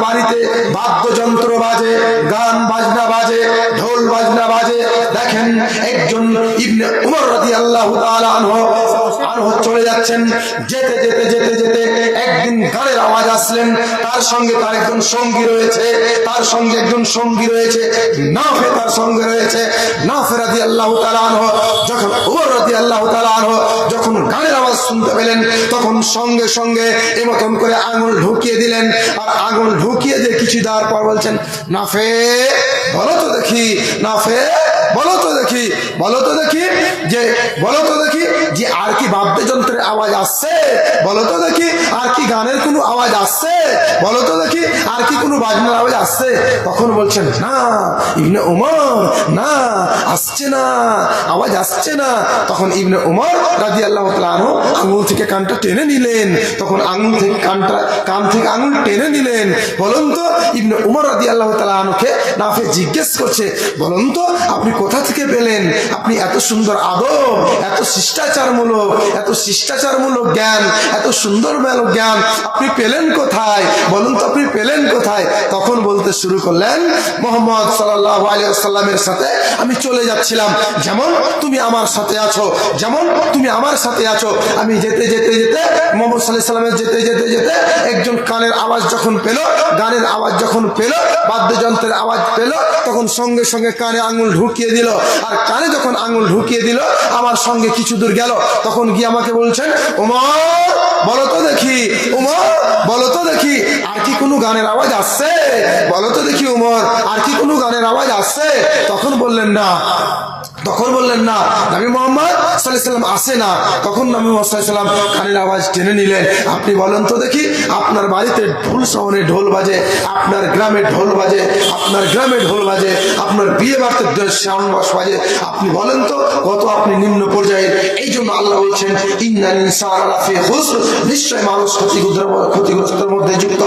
বাড়িতে বাদ্যযন্ত্র বাজে, গান বাজনা বাজে, ঢোল বাজনা বাজে। দেখেন একজন ইবনে উমর রাদিয়াল্লাহু তাআলা আনহু চলে যাচ্ছেন, যেতে যেতে যেতে যেতে একদিন গানের আওয়াজ আসলেন। তার সঙ্গে তার একজন সঙ্গী রয়েছে, তার সঙ্গে একজন সঙ্গী রয়েছে, নাফে তার সঙ্গে রয়েছে। নাফে রাদিয়াল্লাহু তাআলা আনহু যখন উমর রাদিয়াল্লাহু তাআলা আনহু যখন গানের আওয়াজ শুনতে পেলেন, তখন সঙ্গে সঙ্গে এমন করে আঙুল ঢুকিয়ে দিলেন। আর আঙুল ঢুকিয়ে দিয়ে কিছু দেওয়ার পর বলছেন, নাফে বলো তো দেখি, নাফে বলো তো দেখি, বলো তো দেখি যে, বলো তো দেখি যে আর কি বাদ্যযন্ত্রের আওয়াজ আসছে, বলো তো দেখি আর কি গানের কোনো আওয়াজ আসছে, বলো তো দেখি আর কি কোনো বাজনার আওয়াজ আসছে। তখন বলছেন, না ইবনে উমর, না আসছে না, আওয়াজ আসছে না। তখন ইবনে উমর রাদিয়াল্লাহু তাআলা আনহু আঙুল থেকে কানটা টেনে নিলেন। তখন আঙুল থেকে কান থেকে আঙুল টেনে নিলেন। বলুন তো, ইবনে উমর রাদিয়াল্লাহু তাআলা আনহুকে নাফে জিজ্ঞেস করছে, বলুন তো আপনি কোথা থেকে পেলেন? আপনি এত সুন্দর আদব, এত শিষ্টাচারমূলক, এত শিষ্টাচারমূলক জ্ঞান, এত সুন্দর জ্ঞান আপনি পেলেন কোথায়? বলুন তো আপনি পেলেন কোথায়? তখন বলতে শুরু করলেন, মুহাম্মদ সাল্লাল্লাহু আলাইহি ওয়াসাল্লামের সাথে আমি চলে যাচ্ছিলাম, যেমন তুমি আমার সাথে আছো, যেমন তুমি আমার সাথে আছো। আমি যেতে যেতে যেতে মুহাম্মদ সাল্লাল্লাহু আলাইহি ওয়াসাল্লামের যেতে যেতে যেতে একজন কানের আওয়াজ যখন পেল, গানের আওয়াজ যখন পেল, বাদ্যযন্ত্রের আওয়াজ পেল, তখন সঙ্গে সঙ্গে কানে আঙুল ঢুকিয়ে দিল। আর কানে যখন আঙুল ঢুকিয়ে দিল, আমার সঙ্গে কিছু দূর গেল, তখন গিয়ে আমাকে বলছেন, ওমর বলো তো দেখি, ওমর বলো তো দেখি আর কি কোনো গানের আওয়াজ আসছে, বলো তো দেখি ওমর আর কি কোনো গানের আওয়াজ আসছে। তখন বললেন না, তখন বললেন না, নবী মুহাম্মদ সাল্লাল্লাহু আলাইহি ওয়াসাল্লাম আসে না। তখন নবী মুহাম্মদ সাল্লাল্লাহু আলাইহি ওয়াসাল্লাম কানের আওয়াজ টেনে নিলেন। আপনি বলেন তো দেখি, আপনার বাড়িতে ঢোল শহরে ঢোল বাজে, আপনার গ্রামে ঢোল বাজে, আপনার গ্রামে ঢোল বাজে, আপনার বিয়ে বাড়িতে সাউন্ড বক্স বাজে, আপনি বলেন তো কত আপনি নিম্ন পর্যায়ে। এই জন্য আল্লাহ বলছেন, ইন্নাল ইনসানা লাফি খুসর, নিশ্চয় মানুষ ক্ষতিগ্রস্তের মধ্যে যুক্ত।